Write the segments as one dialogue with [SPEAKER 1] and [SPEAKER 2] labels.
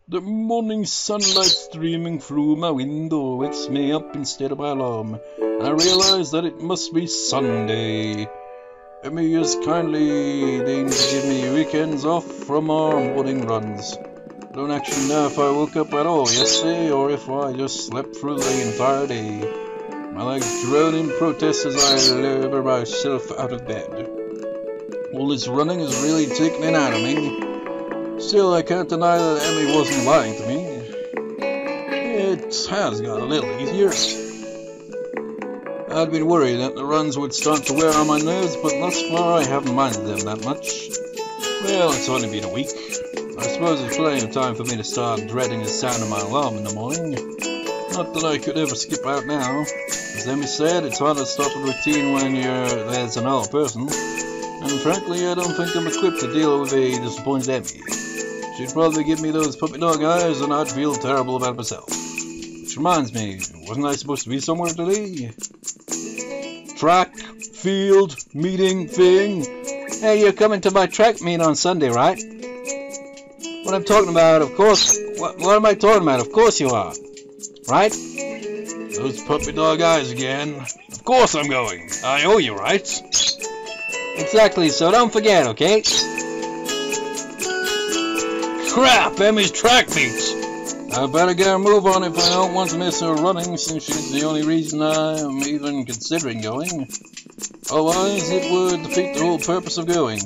[SPEAKER 1] The morning sunlight streaming through my window wakes me up instead of my alarm, and I realize that it must be Sunday. Emiest kindly deigned to give me weekends off from our morning runs. I don't actually know if I woke up at all yesterday or if I just slept through the entire day. My legs drone in protest as I labor myself out of bed. All this running is really taking it out of me. Still, I can't deny that Emmy wasn't lying to me. It has got a little easier. I'd been worried that the runs would start to wear on my nerves, but thus far I haven't minded them that much. Well, it's only been a week. I suppose it's plenty of time for me to start dreading the sound of my alarm in the morning. Not that I could ever skip out now. As Emmy said, it's hard to stop a routine when there's another person. And frankly, I don't think I'm equipped to deal with a disappointed Emmy. She'd probably give me those puppy dog eyes and I'd feel terrible about myself. Which reminds me, wasn't I supposed to be somewhere today? Track, field, meeting, thing. Hey, you're coming to my track meet on Sunday, right? What I'm talking about, of course. What am I talking about? Of course you are. Right? Those puppy dog eyes again. Of course I'm going. I owe you, right? Exactly, so don't forget, okay? Crap, Emmy's track meet! I better get a move on if I don't want to miss her running, since she's the only reason I'm even considering going. Otherwise, it would defeat the whole purpose of going.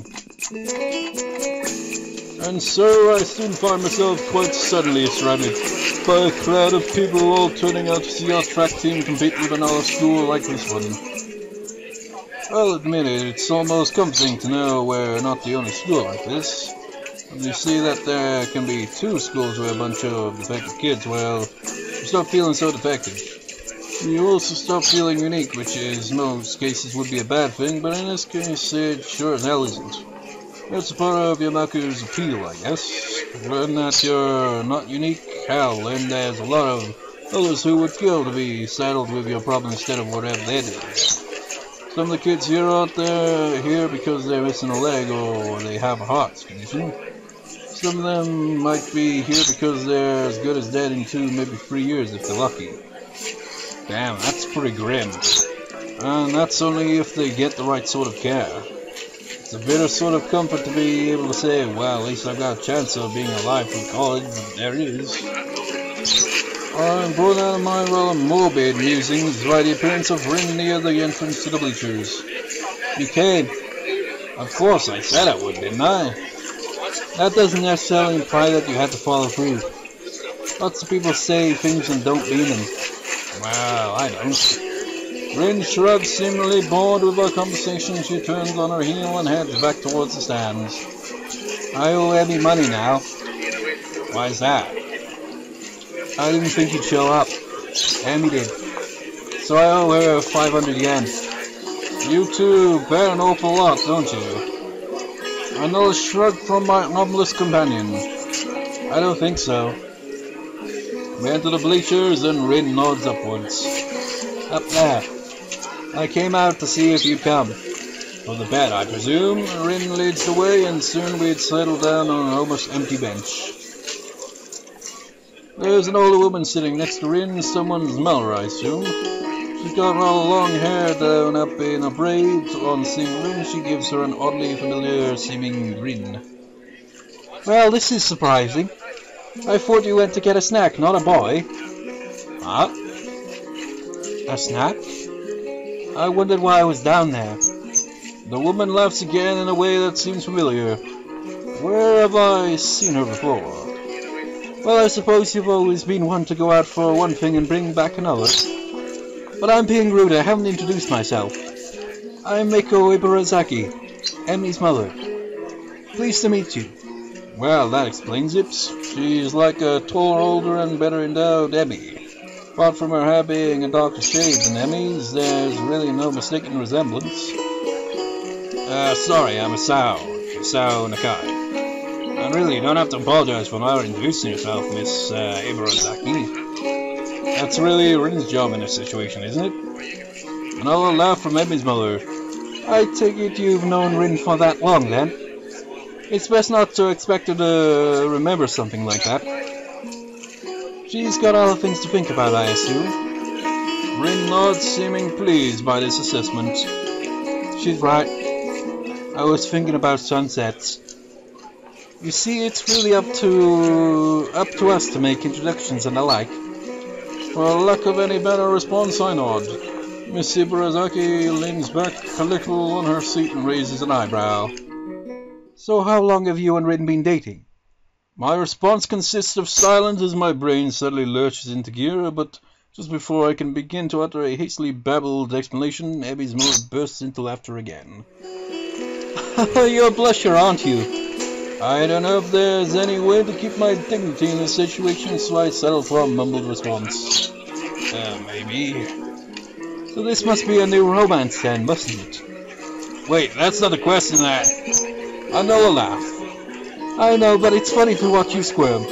[SPEAKER 1] And so I soon find myself quite suddenly surrounded by a crowd of people all turning out to see our track team compete with another school like this one. I'll admit it, it's almost comforting to know we're not the only school like this. When you see that there can be two schools with a bunch of defective kids, well, you stop feeling so defective. You also stop feeling unique, which in most cases would be a bad thing, but in this case it sure as hell isn't. That's a part of Yamaku's appeal, I guess. When that you're not unique, hell, then there's a lot of others who would kill to be saddled with your problem instead of whatever they do. Some of the kids here aren't here because they're missing a leg or they have a heart condition. Some of them might be here because they're as good as dead in 2, maybe 3 years if they're lucky. Damn, that's pretty grim. And that's only if they get the right sort of care. It's a bitter sort of comfort to be able to say, well, at least I've got a chance of being alive through college, but there it is. I'm born out of my rather morbid musings by the appearance of Rin near the entrance to the bleachers. You came. Of course, I said I would, didn't I? That doesn't necessarily imply that you had to follow through. Lots of people say things and don't mean them. Well, I don't. Rin shrugs, seemingly bored with our conversation. She turns on her heel and heads back towards the stands. I owe Emmy money now. Why's that? I didn't think you'd show up. Emmy did. So I owe her 500 yen. You two bear an awful lot, don't you? Another shrug from my anomalous companion. I don't think so. We enter the bleachers and Rin nods upwards. Up there. I came out to see if you'd come. For the bet, I presume. Rin leads the way and soon we'd settle down on an almost empty bench. There's an older woman sitting next to Rin, someone's mother, I assume. She's got rather long hair down up in a braid. On seeing Rin, she gives her an oddly familiar seeming grin. Well, this is surprising. I thought you went to get a snack, not a boy. Huh? A snack? I wondered why I was down there. The woman laughs again in a way that seems familiar. Where have I seen her before? Well, I suppose you've always been one to go out for one thing and bring back another. But I'm being rude, I haven't introduced myself. I'm Miko Ibarazaki, Emmy's mother. Pleased to meet you. Well, that explains it. She's like a taller, older, and better endowed Emmy. Apart from her hair being a darker shade than Emmy's, there's really no mistaken resemblance. Sorry, I'm Hisao Nakai. And really, you don't have to apologize for not introducing yourself, Miss Ibarazaki. That's really Rin's job in this situation, isn't it? Another laugh from Emmy's mother. I take it you've known Rin for that long, then? It's best not to expect her to remember something like that. She's got other things to think about, I assume. Rin nods, seeming pleased by this assessment. She's right. I was thinking about sunsets. You see, it's really up to us to make introductions and the like. For lack of any better response, I nod. Miss Ibarazaki leans back a little on her seat and raises an eyebrow. So how long have you and Rin been dating? My response consists of silence as my brain suddenly lurches into gear, but just before I can begin to utter a hastily babbled explanation, Abby's mouth bursts into laughter again. You're a blusher, aren't you? I don't know if there's any way to keep my dignity in this situation, so I settle for a mumbled response. Maybe. So this must be a new romance then, mustn't it? Wait, that's not a question, that. Another laugh. I know, but it's funny to watch you squirm.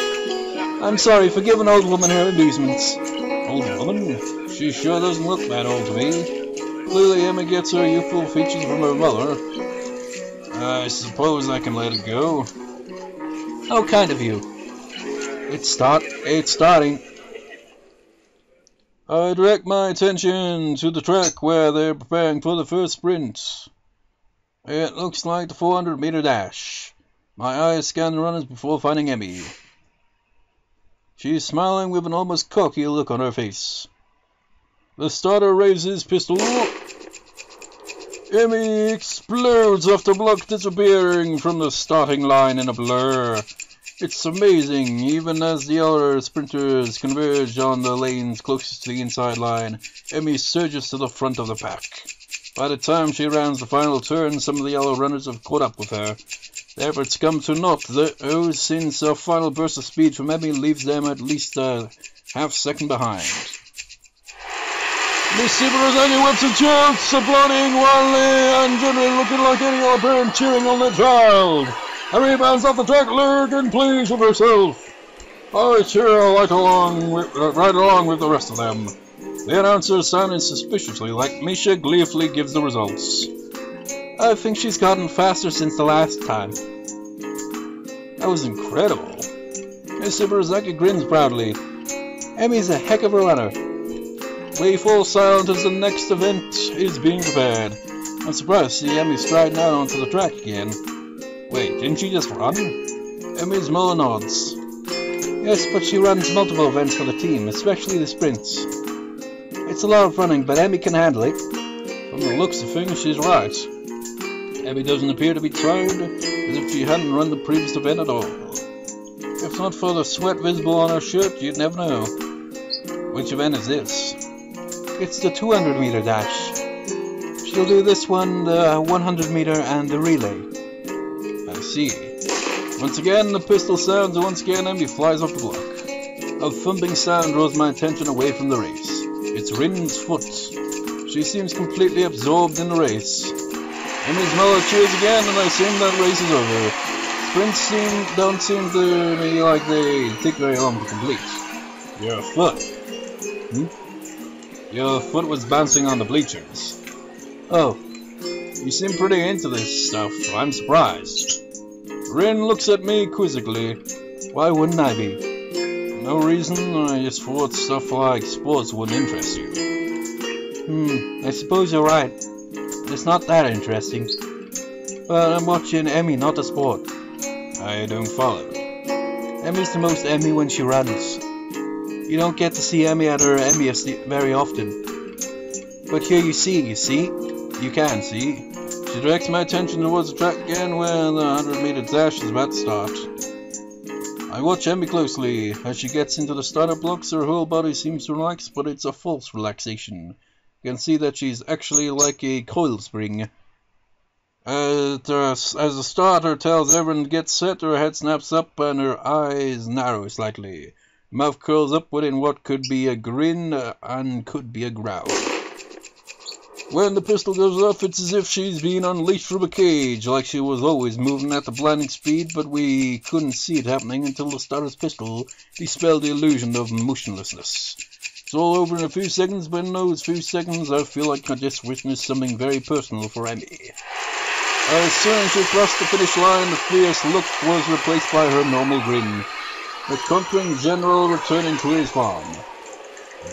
[SPEAKER 1] I'm sorry for giving old woman her amusements. Old woman? She sure doesn't look that old to me. Clearly Emma gets her youthful features from her mother. I suppose I can let it go. How kind of you. It's starting. I direct my attention to the track where they're preparing for the first sprint. It looks like the 400-meter dash. My eyes scan the runners before finding Emmy. She's smiling with an almost cocky look on her face. The starter raises pistol. Emmy explodes off the block, disappearing from the starting line in a blur. It's amazing, even as the other sprinters converge on the lanes closest to the inside line, Emmy surges to the front of the pack. By the time she rounds the final turn, some of the other runners have caught up with her. Their efforts come to naught, though, since a final burst of speed from Emmy leaves them at least a half-second behind. Miss Ibarazaki whips and shouts, applauding wildly and generally looking like any other parent cheering on their child. Emmy bounds off the track, looking pleased with herself. I cheer right along with the rest of them. The announcer sounding suspiciously like Misha gleefully gives the results. I think she's gotten faster since the last time. That was incredible. Miss Ibarazaki grins proudly. Emmy's a heck of a runner. We fall silent as the next event is being prepared. I'm surprised to see Emmy striding out onto the track again. Wait, didn't she just run? Emmy's mother nods. Yes, but she runs multiple events for the team, especially the sprints. It's a lot of running, but Emmy can handle it. From the looks of things, she's right. Emmy doesn't appear to be tired, as if she hadn't run the previous event at all. If not for the sweat visible on her shirt, you'd never know. Which event is this? It's the 200-meter dash. She'll do this one, the 100-meter, and the relay. I see. Once again, the pistol sounds, and once again, Emmy flies off the block. A thumping sound draws my attention away from the race. It's Rin's foot. She seems completely absorbed in the race. Emmy's mother cheers again, and I assume that race is over. Sprints don't seem to me like they take very long to complete. Your foot. Your foot was bouncing on the bleachers. Oh, you seem pretty into this stuff. I'm surprised. Rin looks at me quizzically. Why wouldn't I be? No reason, I just thought stuff like sports wouldn't interest you. I suppose you're right. It's not that interesting. But I'm watching Emmy, not the sport. I don't follow. Emmy's the most Emmy when she runs. You don't get to see Emmy at her Emiest very often. But here you see. You can see. She directs my attention towards the track again where the 100-meter dash is about to start. I watch Emmy closely. As she gets into the starter blocks, her whole body seems to relax, but it's a false relaxation. You can see that she's actually like a coil spring. As the starter tells everyone to get set, her head snaps up and her eyes narrow slightly. Mouth curls up within what could be a grin and could be a growl. When the pistol goes off, it's as if she's been unleashed from a cage, like she was always moving at a blinding speed, but we couldn't see it happening until the starter's pistol dispelled the illusion of motionlessness. It's all over in a few seconds, but in those few seconds I feel like I just witnessed something very personal for Emmy. As soon as she crossed the finish line, the fierce look was replaced by her normal grin. The conquering general returning to his farm.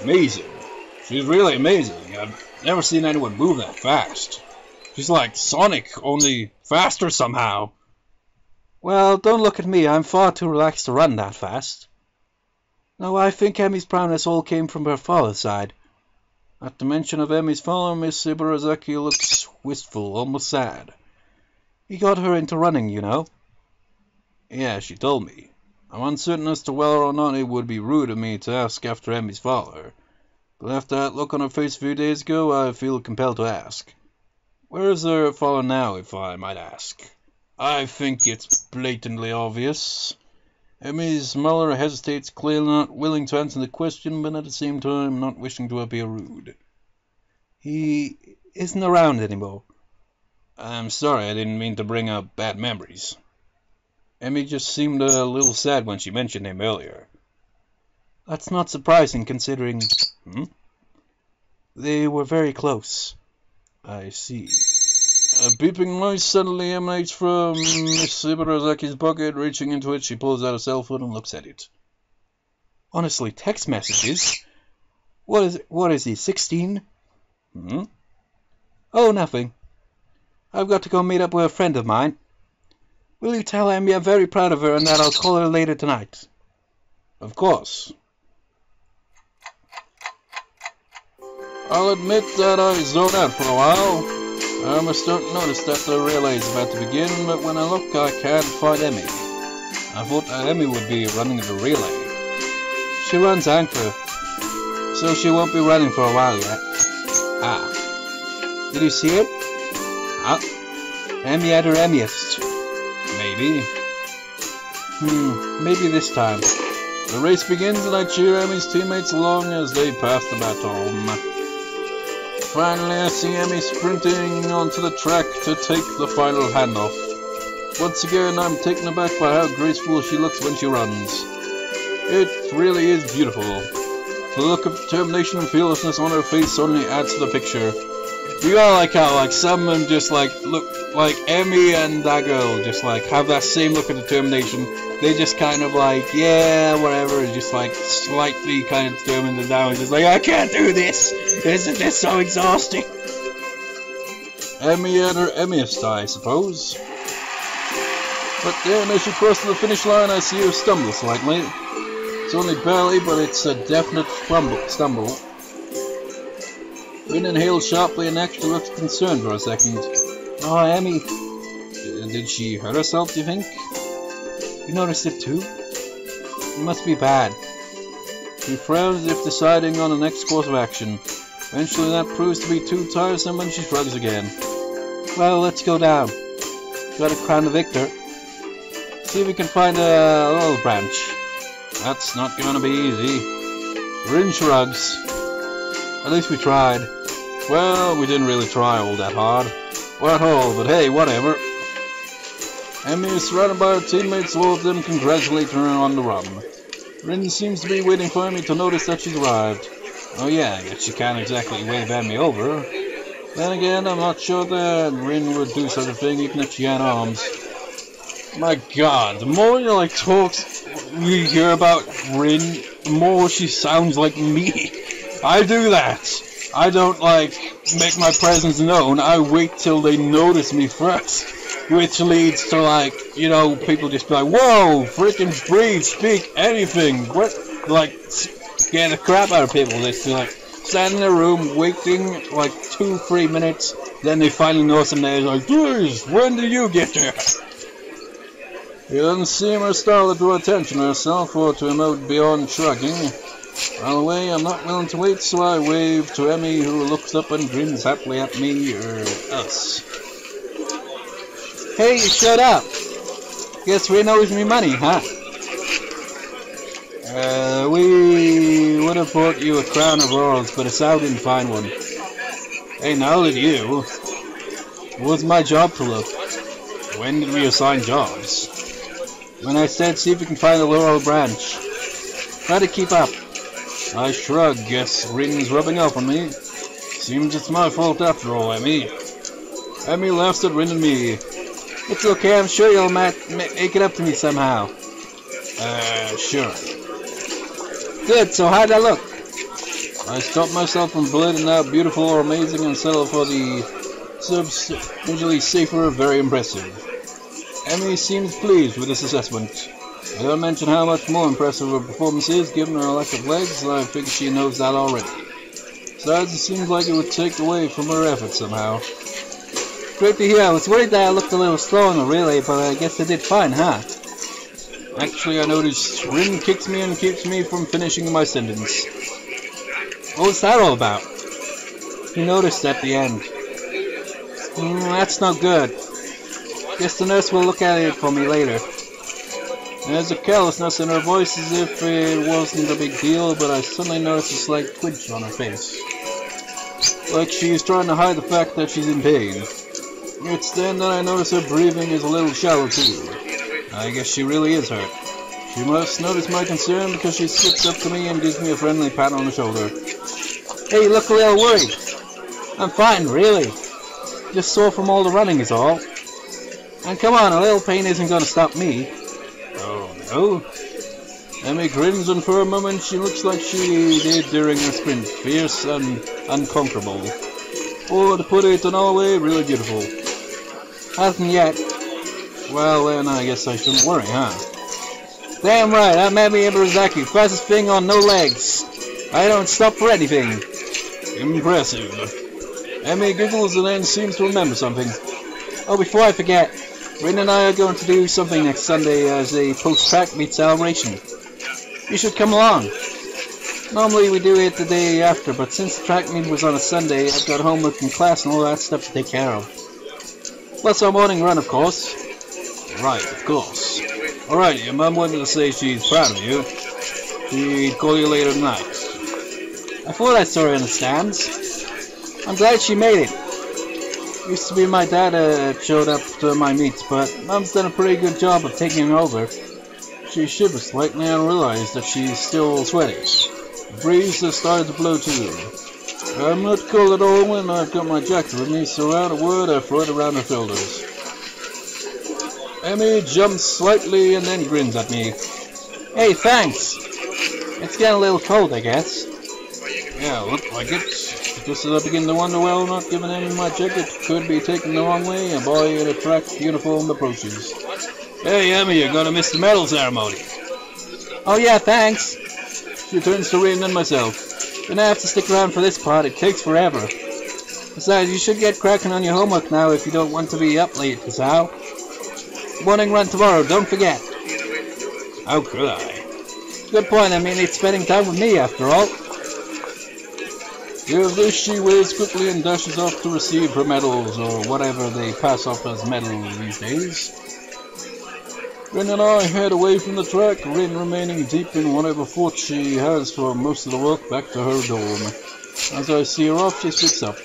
[SPEAKER 1] Amazing. She's really amazing. I've never seen anyone move that fast. She's like Sonic, only faster somehow.
[SPEAKER 2] Well, don't look at me. I'm far too relaxed to run that fast. No, I think Emi's proudness all came from her father's side. At the mention of Emi's father, Miss Ibaraki looks wistful, almost sad. He got her into running, you know.
[SPEAKER 1] Yeah, she told me. I'm uncertain as to whether or not it would be rude of me to ask after Emi's father. But after that look on her face a few days ago, I feel compelled to ask. Where is her father now, if I might ask? I think it's blatantly obvious. Emi's mother hesitates, clearly not willing to answer the question, but at the same time not wishing to appear rude.
[SPEAKER 2] He isn't around anymore.
[SPEAKER 1] I'm sorry, I didn't mean to bring up bad memories. Emi just seemed a little sad when she mentioned him earlier.
[SPEAKER 2] That's not surprising, considering... They were very close.
[SPEAKER 1] I see. A beeping noise suddenly emanates from Miss Ibarazaki's pocket. Reaching into it, she pulls out a cell phone and looks at it.
[SPEAKER 2] Honestly, text messages? What is he, 16? Oh, nothing. I've got to go meet up with a friend of mine. Will you tell Emi I'm very proud of her and that I'll call her later tonight?
[SPEAKER 1] Of course. I'll admit that I zoned out for a while. I almost don't notice that the relay is about to begin, but when I look I can't find Emi. I thought that Emi would be running the relay.
[SPEAKER 2] She runs anchor, so she won't be running for a while yet.
[SPEAKER 1] Ah.
[SPEAKER 2] Did you see it? Emi at her Emiest.
[SPEAKER 1] Maybe.
[SPEAKER 2] Maybe this time.
[SPEAKER 1] The race begins and I cheer Emi's teammates along as they pass the baton. Finally, I see Emi sprinting onto the track to take the final handoff. Once again, I'm taken aback by how graceful she looks when she runs. It really is beautiful. The look of determination and fearlessness on her face only adds to the picture. You gotta like how, like, some of them just, like, look like Emi and that girl just, like, have that same look of determination. They just kind of, like, yeah, whatever, just, like, slightly kind of determined and now it's just like, I can't do this! Isn't this so exhausting? Emi at her Emiest, I suppose. But then, as she crosses the finish line, I see her stumble slightly. It's only barely, but it's a definite stumble. Rin inhales sharply and actually looks concerned for a second.
[SPEAKER 2] Oh, Emi.
[SPEAKER 1] Did she hurt herself, do you think?
[SPEAKER 2] You noticed it too? It must be bad.
[SPEAKER 1] She frowns as if deciding on the next course of action. Eventually that proves to be too tiresome and she shrugs again.
[SPEAKER 2] Well, let's go down. Gotta crown the victor. See if we can find a little branch.
[SPEAKER 1] That's not gonna be easy.
[SPEAKER 2] Rin shrugs. At least we tried.
[SPEAKER 1] Well, we didn't really try all that hard. Or at all, but hey, whatever. Emi is surrounded by her teammates, all of them congratulating her on the run. Rin seems to be waiting for Emi to notice that she's arrived. Oh yeah, I guess she can't exactly wave Emi over. Then again, I'm not sure that Rin would do such a thing even if she had arms. My god, the more you like talks we hear about Rin, the more she sounds like me. I do that. I don't, like, make my presence known. I wait till they notice me first. Which leads to, like, you know, people just be like, whoa, freaking breathe, speak anything. What? Like, scare the crap out of people. They just, like, stand in their room, waiting, like, 2-3 minutes. Then they finally notice them there. Like, geez, when did you get there? It doesn't seem her style to draw attention to herself or to emote beyond shrugging. By the way, I'm not willing to wait, so I wave to Emi, who looks up and grins happily at me, or us.
[SPEAKER 2] Hey, you showed up! Guess Rin owes me money, huh?
[SPEAKER 1] We would have bought you a crown of laurels, but Hisao didn't find one. Hey, now that you... What's my job to look? When did we assign jobs?
[SPEAKER 2] When I said see if we can find the laurel branch. Try to keep up.
[SPEAKER 1] I shrug, guess Rin's rubbing off on me. Seems it's my fault after all, Emi. Emi laughs at Rin and me.
[SPEAKER 2] It's okay, I'm sure you'll make it up to me somehow.
[SPEAKER 1] Sure.
[SPEAKER 2] Good, so how'd that look?
[SPEAKER 1] I stopped myself from blurting out beautiful or amazing and settled for the substantially safer, very impressive. Emmy seems pleased with this assessment. I don't mention how much more impressive her performance is given her lack of legs, and I figure she knows that already. Besides, it seems like it would take away from her effort somehow.
[SPEAKER 2] Great to hear. I was worried that I looked a little slow in the relay, but I guess I did fine, huh?
[SPEAKER 1] Actually, I noticed Rin kicks me and keeps me from finishing my sentence.
[SPEAKER 2] What was that all about?
[SPEAKER 1] He noticed at the end.
[SPEAKER 2] That's no good. Guess the nurse will look at it for me later.
[SPEAKER 1] There's a carelessness in her voice as if it wasn't a big deal, but I suddenly noticed a slight twitch on her face. Like she's trying to hide the fact that she's in pain. It's then that I notice her breathing is a little shallow too. I guess she really is hurt. She must notice my concern because she sits up to me and gives me a friendly pat on the shoulder.
[SPEAKER 2] Hey, you look a little worried. I'm fine, really. Just sore from all the running is all. And come on, a little pain isn't going to stop me.
[SPEAKER 1] Oh no? Emmy grins, and for a moment she looks like she did during her sprint, fierce and unconquerable. Or to put it another way, really beautiful.
[SPEAKER 2] Hasn't yet.
[SPEAKER 1] Well then, I guess I shouldn't worry, huh?
[SPEAKER 2] Damn right, I'm Emmy Ibarazaki, fastest thing on no legs. I don't stop for anything.
[SPEAKER 1] Impressive. Emmy giggles and then seems to remember something.
[SPEAKER 2] Oh, before I forget, Rin and I are going to do something next Sunday as a post-track meet celebration. You should come along. Normally we do it the day after, but since the track meet was on a Sunday, I've got homework and class and all that stuff to take care of. Plus our morning run, of course.
[SPEAKER 1] Right, of course. Alright, your mum wanted to say she's proud of you. She'd call you later tonight.
[SPEAKER 2] I thought I saw her in the stands. I'm glad she made it. Used to be my dad showed up to my meets, but Mum's done a pretty good job of taking her over.
[SPEAKER 1] She shivers slightly and realizes that she's still sweaty. The breeze has started to blow too. I'm not cold at all when I've got my jacket with me, so without a word I throw it around her shoulders. Emmy jumps slightly and then grins at me.
[SPEAKER 2] Hey, thanks. It's getting a little cold, I guess.
[SPEAKER 1] Yeah, look like it. Just as I begin to wonder, well, not giving Emmy my jacket could be taken the wrong way, a boy in a track uniform approaches. Hey, Emmy, you're gonna miss the medal ceremony.
[SPEAKER 2] Oh yeah, thanks.
[SPEAKER 1] She turns to Rin and myself.
[SPEAKER 2] Gonna have to stick around for this part, it takes forever. Besides, you should get cracking on your homework now if you don't want to be up late, Hisao. Morning run tomorrow, don't forget.
[SPEAKER 1] How could I?
[SPEAKER 2] Good point, I mean, it's spending time with me after all.
[SPEAKER 1] With this she waves quickly and dashes off to receive her medals, or whatever they pass off as medals these days. Rin and I head away from the track, Rin remaining deep in whatever thought she has for most of the walk back to her dorm. As I see her off, she speaks up.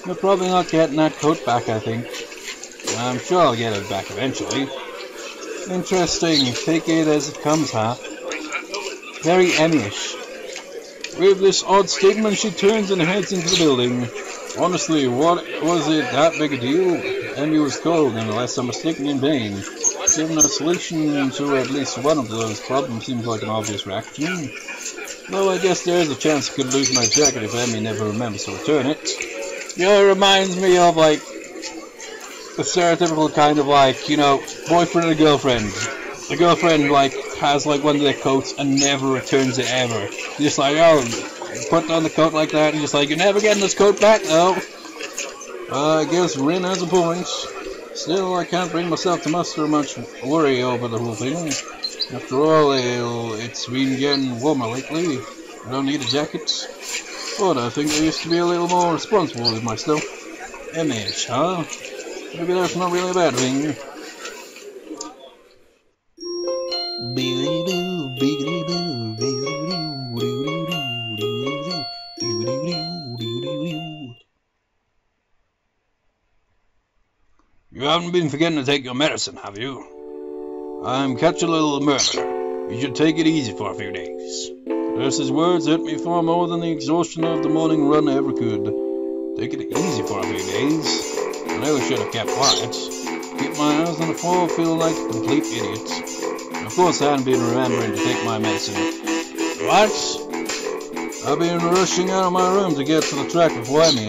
[SPEAKER 1] You're probably not getting that coat back, I think. I'm sure I'll get it back eventually. Interesting, take it as it comes, huh?
[SPEAKER 2] Very Emiest.
[SPEAKER 1] With this odd statement, she turns and heads into the building. Honestly, what was it that big a deal? Emmy was cold, and unless I'm mistaken, in pain. Given a solution to at least one of those problems seems like an obvious reaction. Though I guess there is a chance I could lose my jacket if Emmy never remembers to return it.
[SPEAKER 2] You know, it reminds me of, like, the stereotypical kind of, like, you know, boyfriend and girlfriend. The girlfriend, like, has, like, one of their coats and never returns it ever. Just like, oh, put on the coat like that, and just like, you're never getting this coat back, though.
[SPEAKER 1] I guess Rin has a point. Still, I can't bring myself to muster much worry over the whole thing. After all, it's been getting warmer lately. I don't need a jacket. But I think I used to be a little more responsible with my stuff. Emiest, huh? Maybe that's not really a bad thing. You haven't been forgetting to take your medicine, have you? I'm catching a little murmur. You should take it easy for a few days. Nurse's words hurt me far more than the exhaustion of the morning run ever could. Take it easy for a few days. I really should have kept quiet. Keep my eyes on the floor, feel like a complete idiot. Of course I hadn't been remembering to take my medicine. What? I've been rushing out of my room to get to the track before Emmy.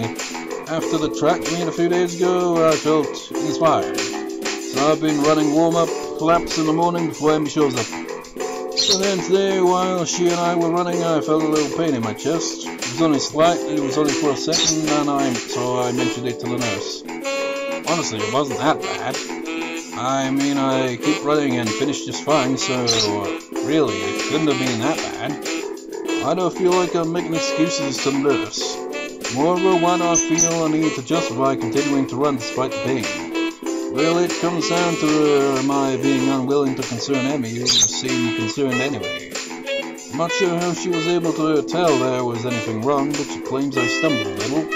[SPEAKER 1] After the track meet a few days ago, I felt inspired. So I've been running warm-up laps in the morning before Emmy shows up. So then today, while she and I were running, I felt a little pain in my chest. It was only slight, it was only for a second, so I mentioned it to the nurse. Honestly, it wasn't that bad. I mean, I keep running and finish just fine, so really, it couldn't have been that bad. I don't feel like I'm making excuses to the nurse. Moreover, why do I feel a need to justify continuing to run despite the pain? Well, it comes down to my being unwilling to concern Emmy, who seemed concerned anyway. I'm not sure how she was able to tell there was anything wrong, but she claims I stumbled a little.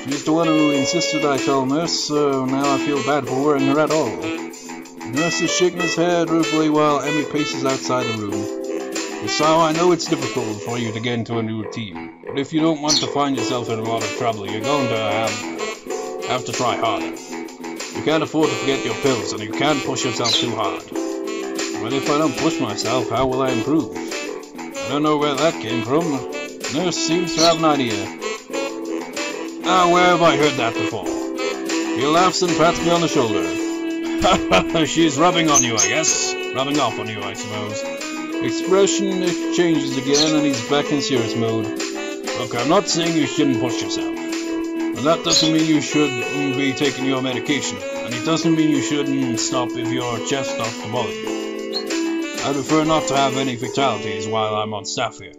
[SPEAKER 1] She's the one who insisted I tell nurse, so now I feel bad for worrying her at all. The nurse is shaking his head ruefully while Emmy paces outside the room. Hisao, I know it's difficult for you to get into a new routine, but if you don't want to find yourself in a lot of trouble, you're going to have to try harder. You can't afford to forget your pills, and you can't push yourself too hard. But if I don't push myself, how will I improve? I don't know where that came from. The nurse seems to have an idea. Where have I heard that before? He laughs and pats me on the shoulder. She's rubbing on you, I guess. Rubbing off on you, I suppose. Expression changes again, and he's back in serious mode. Look, I'm not saying you shouldn't push yourself. But that doesn't mean you shouldn't be taking your medication. And it doesn't mean you shouldn't stop if your chest starts to bother you. I prefer not to have any fatalities while I'm on staff here.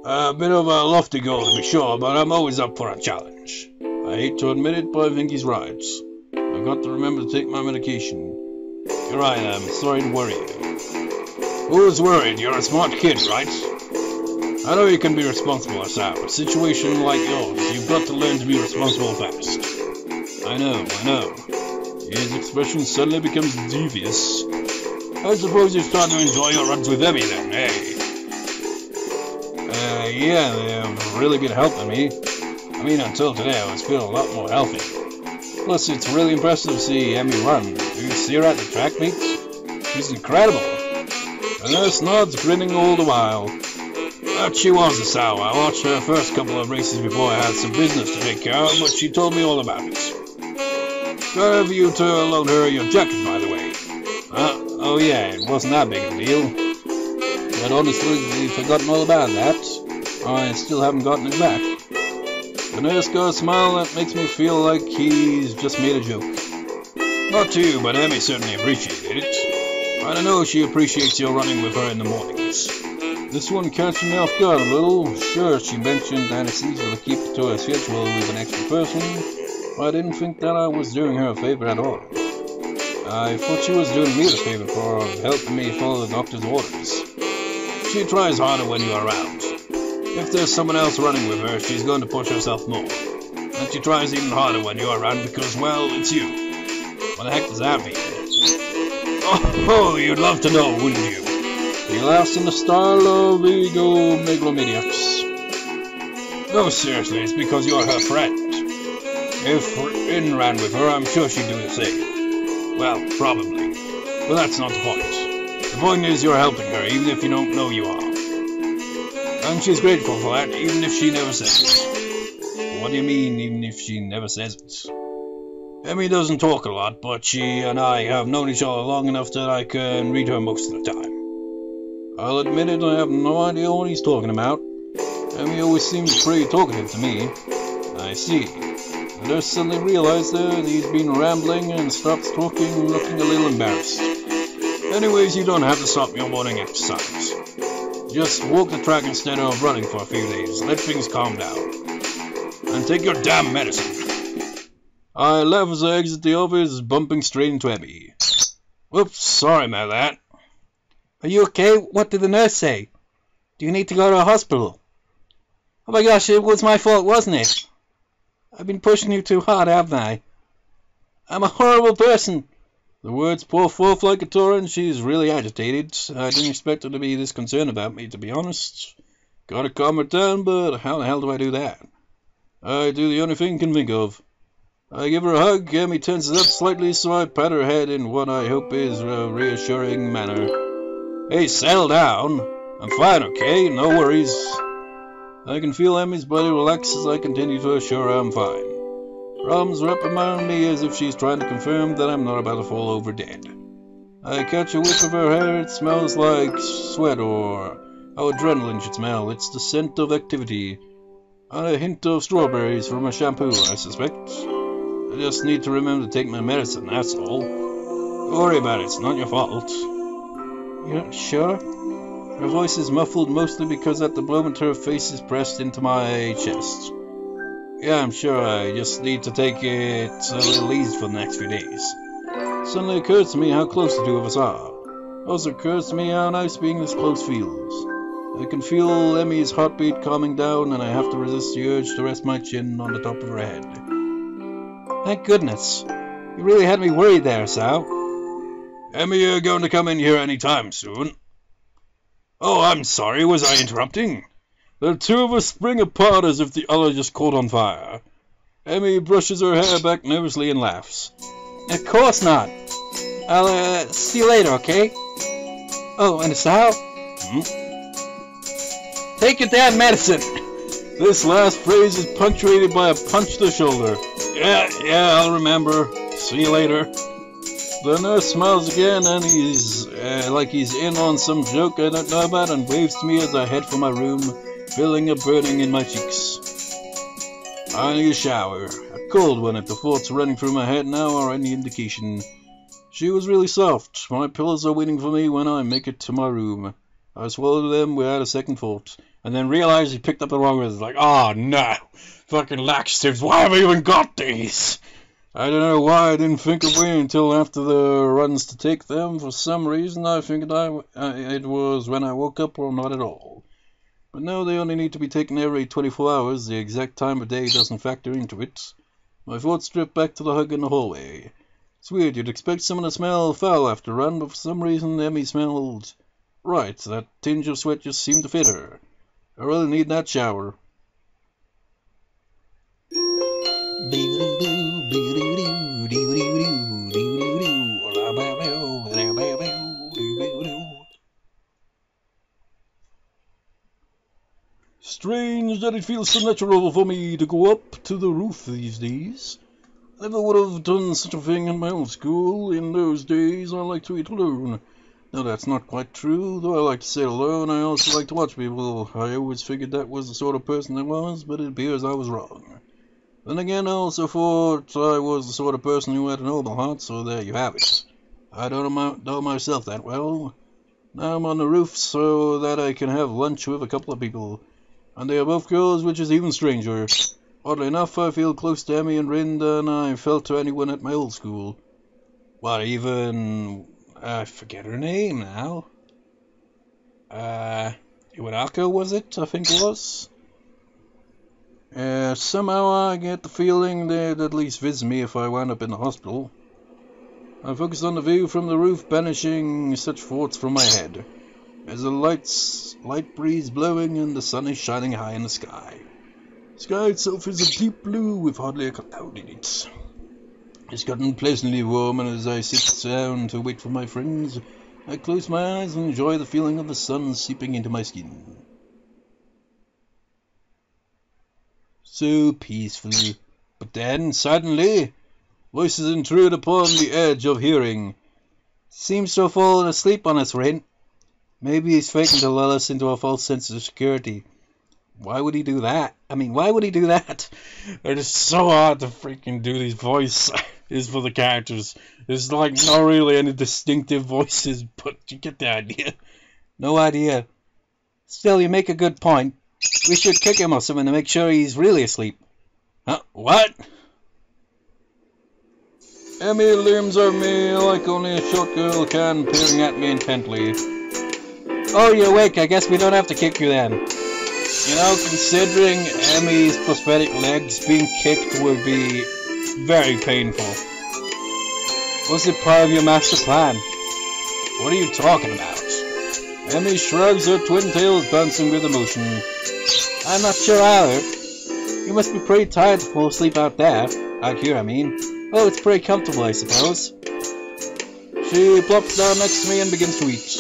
[SPEAKER 1] A bit of a lofty goal to be sure, but I'm always up for a challenge. I hate to admit it, but I think he's right. I've got to remember to take my medication. You're right, I'm sorry to worry you. Who's worried? You're a smart kid, right? I know you can be responsible, Hisao. A situation like yours, you've got to learn to be responsible fast. I know. His expression suddenly becomes devious. I suppose you're starting to enjoy your runs with Emmy then, eh? Yeah, they've really been helping me. I mean, until today I was feeling a lot more healthy. Plus, it's really impressive to see Emmy run. Do you see her at the track meets? She's incredible. The nurse nods, grinning all the while. That she was, Hisao. I watched her first couple of races before I had some business to take care of, but she told me all about it. Got of you to loan her your jacket, by the way. Oh yeah, it wasn't that big of a deal. But honestly, I've forgotten all about that. I still haven't gotten it back. The nurse got a smile that makes me feel like he's just made a joke. Not to you, but Emmy certainly appreciated it. I don't know, she appreciates your running with her in the mornings. This one catching me off guard a little. Sure, she mentioned that it's easier to keep to her schedule with an extra person, but I didn't think that I was doing her a favor at all. I thought she was doing me a favor for helping me follow the doctor's orders. She tries harder when you're around. If there's someone else running with her, she's going to push herself more. And she tries even harder when you're around because, well, it's you. What the heck does that mean? Oh, you'd love to know, wouldn't you? He laughs in the style of ego megalomaniacs. No, seriously, it's because you're her friend. If Rin ran with her, I'm sure she'd do the same. Well, probably. But that's not the point. The point is you're helping her, even if you don't know you are. And she's grateful for that, even if she never says it. What do you mean, even if she never says it? Emmy doesn't talk a lot, but she and I have known each other long enough that I can read her most of the time. I'll admit it, I have no idea what he's talking about. Emmy always seems pretty talkative to me. I see. The nurse suddenly realized that he's been rambling and stops talking, looking a little embarrassed. Anyways, you don't have to stop your morning exercise. Just walk the track instead of running for a few days. Let things calm down. And take your damn medicine. I laugh as I exit the office, bumping straight into Emmy. Whoops, sorry about that.
[SPEAKER 2] Are you okay? What did the nurse say? Do you need to go to a hospital? Oh my gosh, it was my fault, wasn't it? I've been pushing you too hard, haven't I? I'm a horrible person.
[SPEAKER 1] The words pour forth like a torrent. She's really agitated. I didn't expect her to be this concerned about me, to be honest. Gotta calm her down, but how the hell do I do that? I do the only thing I can think of. I give her a hug. Emmy tenses up slightly, so I pat her head in what I hope is a reassuring manner. Hey, settle down. I'm fine, okay? No worries. I can feel Emmy's body relax as I continue to assure her I'm fine. Her arms wrap around me as if she's trying to confirm that I'm not about to fall over dead. I catch a whiff of her hair. It smells like sweat, or how adrenaline should smell. It's the scent of activity. And a hint of strawberries from a shampoo, I suspect. I just need to remember to take my medicine, that's all. Don't worry about it, it's not your fault. You're sure? Her voice is muffled mostly because at the moment her face is pressed into my chest. Yeah, I'm sure. I just need to take it a little easy for the next few days. Suddenly occurs to me how close the two of us are. Also occurs to me how nice being this close feels. I can feel Emmy's heartbeat calming down, and I have to resist the urge to rest my chin on the top of her head. Thank goodness. You really had me worried there, Hisao. Emmy, you're going to come in here any time soon. Oh, I'm sorry, was I interrupting? The two of us spring apart as if the other just caught on fire. Emmy brushes her hair back nervously and laughs. Of course not. I'll see you later, okay? Oh, and Hisao? Take your damn medicine! This last phrase is punctuated by a punch to the shoulder. Yeah, I'll remember. See you later. The nurse smiles again, and he's like he's in on some joke I don't know about, and waves to me as I head for my room, feeling a burning in my cheeks. I need a shower. A cold one if the thoughts running through my head now are any indication. She was really soft. My pillows are waiting for me when I make it to my room. I swallowed them without a second thought, and then realized he picked up the wrong ones. Like, oh no, fucking laxatives, why have I even got these? I don't know why I didn't think of waiting until after the runs to take them. For some reason I figured it was when I woke up or not at all. But no, they only need to be taken every 24 hours. The exact time of day doesn't factor into it. My thoughts drift back to the hug in the hallway. It's weird, you'd expect someone to smell foul after a run, but for some reason Emmy smelled right. That tinge of sweat just seemed to fit her. I really need that shower. Strange that it feels so natural for me to go up to the roof these days. I never would have done such a thing in my old school. In those days I liked to eat alone. No, that's not quite true. Though I like to sit alone, I also like to watch people. I always figured that was the sort of person I was, but it appears I was wrong. Then again, I also thought I was the sort of person who had a noble heart, so there you have it. I don't know myself that well. Now I'm on the roof so that I can have lunch with a couple of people. And they are both girls, which is even stranger. Oddly enough, I feel close to Emmy and Rin than I felt to anyone at my old school. What, even... I forget her name now. Iwadaka, was it? I think it was. Somehow I get the feeling they'd at least visit me if I wound up in the hospital. I focus on the view from the roof, banishing such thoughts from my head. There's a light breeze blowing and the sun is shining high in the sky. The sky itself is a deep blue with hardly a cloud in it. It's gotten pleasantly warm, and as I sit down to wait for my friends, I close my eyes and enjoy the feeling of the sun seeping into my skin. So peaceful. But then, suddenly, voices intrude upon the edge of hearing. Seems to have fallen asleep on us, Rin. Maybe he's faking to lull us into a false sense of security. Why would he do that? I mean, why would he do that? It is so hard to freaking do these voices for the characters. There's like not really any distinctive voices, but you get the idea. No idea. Still, you make a good point. We should kick him or something to make sure he's really asleep. Huh? What? Emmy looms over me like only a short girl can, peering at me intently. Oh, you're awake. I guess we don't have to kick you then. You know, considering Emmy's prosthetic legs, being kicked would be very painful. Was it part of your master plan? What are you talking about? Emmy shrugs, her twin tails bouncing with emotion. I'm not sure either. You must be pretty tired to fall asleep out there.
[SPEAKER 2] Out here, I mean. Oh, it's pretty comfortable, I suppose. She plops down next to me and begins to eat.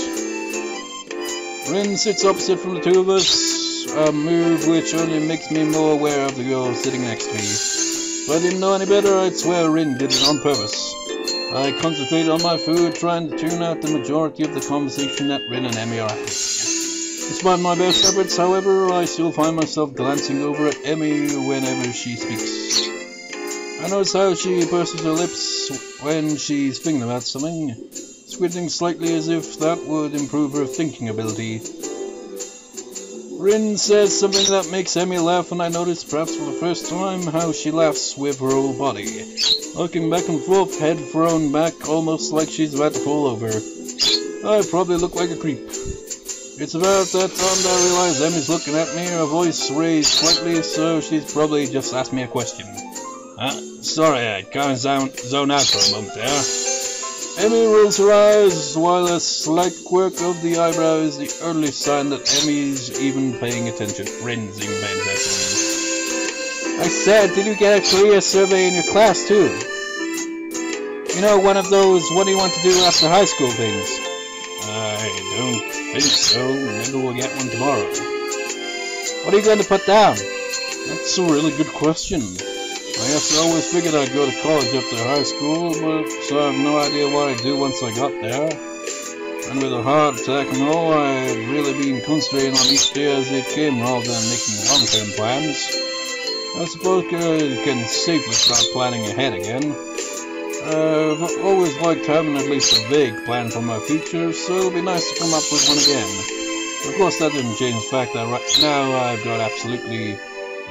[SPEAKER 2] Rin sits opposite from the two of us, a move which only makes me more aware of the girl sitting next to me. If I didn't know any better, I'd swear Rin did it on purpose. I concentrate on my food, trying to tune out the majority of the conversation that Rin and Emmy are having. Despite my best efforts, however, I still find myself glancing over at Emmy whenever she speaks. I notice how she purses her lips when she's thinking about something, squinting slightly as if that would improve her thinking ability. Rin says something that makes Emmy laugh, and I notice, perhaps for the first time, how she laughs with her whole body, looking back and forth, head thrown back, almost like she's about to fall over. I probably look like a creep. It's about that time that I realize Emmy's looking at me, her voice raised slightly, so she's probably just asked me a question. Sorry, I kind of zone out for a moment there. Emmy rolls her eyes, while a slight quirk of the eyebrow is the early sign that Emmy's even paying attention. Rin's even paying attention. I said, did you get a career survey in your class too? You know, one of those, what do you want to do after high school things? I don't think so. Maybe we'll get one tomorrow. What are you going to put down? That's a really good question. I guess I always figured I'd go to college after high school, but so I have no idea what I'd do once I got there. And with a heart attack and all, I'd really been concentrating on each day as it came rather than making long-term plans. I suppose I can safely start planning ahead again. I've always liked having at least a vague plan for my future, so it'll be nice to come up with one again. Of course, that didn't change the fact that right now I've got absolutely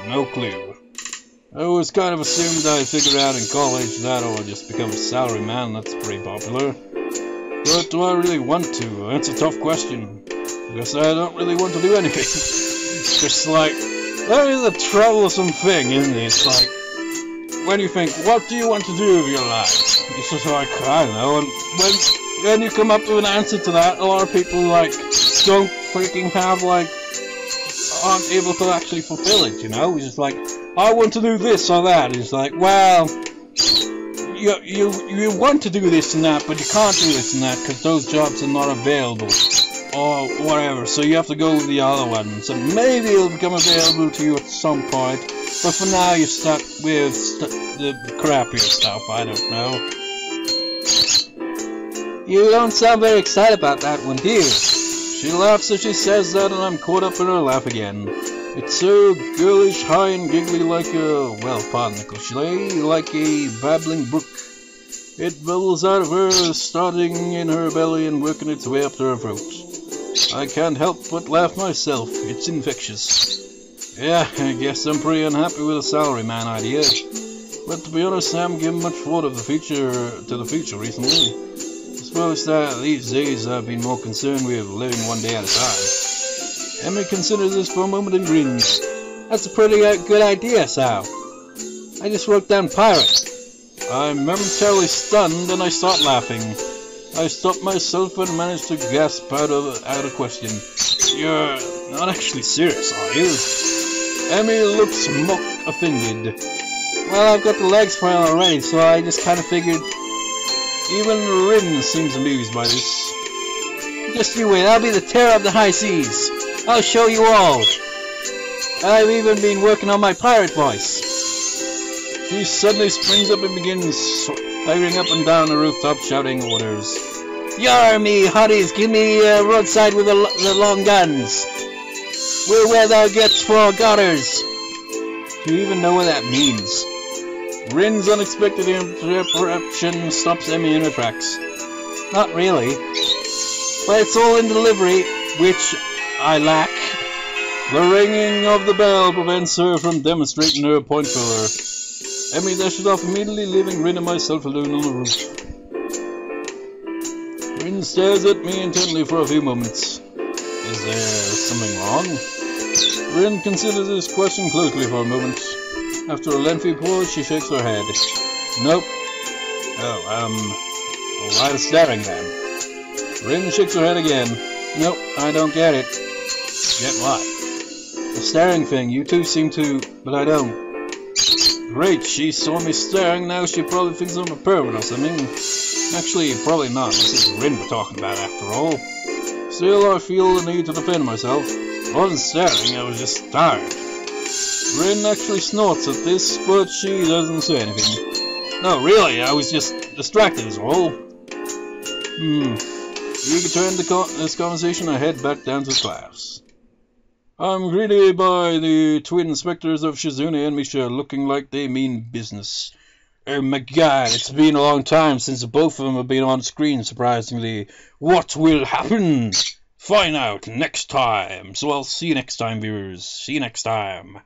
[SPEAKER 2] no clue. I always kind of assumed I'd figure out in college that or just become a salaryman. That's pretty popular. But do I really want to? That's a tough question. Because I don't really want to do anything. It's just like, that is a troublesome thing, isn't it? It's like, when you think, what do you want to do with your life? It's just like, I don't know. And when you come up with an answer to that, a lot of people like don't freaking have like, aren't able to actually fulfill it, you know? It's just like, I want to do this or that. It's like, well, you want to do this and that, but you can't do this and that because those jobs are not available or whatever. So you have to go with the other one. So maybe it'll become available to you at some point, but for now you're stuck with the crappier stuff. I don't know. You don't sound very excited about that one, do you? She laughs as she says that, and I'm caught up in her laugh again. It's so girlish, high and giggly like a, well, pardon the cliche, like a babbling brook. It bubbles out of her, starting in her belly and working its way up to her throat. I can't help but laugh myself. It's infectious. Yeah, I guess I'm pretty unhappy with the salaryman idea. But to be honest, I haven't given much thought of the future recently. I suppose that these days I've been more concerned with living one day at a time. Emmy considers this for a moment and grins. That's a pretty good idea, Sal. I just wrote down pirate. I'm momentarily stunned and I start laughing. I stop myself and manage to gasp out a question. You're not actually serious, are you? Emmy looks mock offended. Well, I've got the legs for it already, so I just kind of figured. Even Rin seems amused by this. Just you wait, I'll be the terror of the high seas. I'll show you all. I've even been working on my pirate voice. She suddenly springs up and begins swaggering up and down the rooftop shouting orders. Yar me, hotties, give me roadside with the long guns. We're where thou gets for garters. Do you even know what that means? Rin's unexpected interruption stops Emmy in her tracks. Not really. But it's all in delivery, which I lack. The ringing of the bell prevents her from demonstrating her point filler. Emmy dashes off immediately, leaving Rin and myself alone on the roof. Rin stares at me intently for a few moments. Is there something wrong? Rin considers this question closely for a moment. After a lengthy pause, she shakes her head. Nope. Oh, why the staring then? Rin shakes her head again. Nope, I don't get it. Get what? The staring thing, you two seem to, but I don't.
[SPEAKER 1] Great, she saw me staring, now she probably thinks I'm a pervert or something. Actually, probably not, this is Rin we're talking about after all. Still, I feel the need to defend myself. I wasn't staring, I was just tired. Rin actually snorts at this, but she doesn't say anything. No, really, I was just distracted as well. You can turn this conversation and head back down to class. I'm greeted by the twin inspectors of Shizune and Misha, looking like they mean business. Oh my god, it's been a long time since both of them have been on screen, surprisingly. What will happen? Find out next time. So I'll see you next time, viewers. See you next time.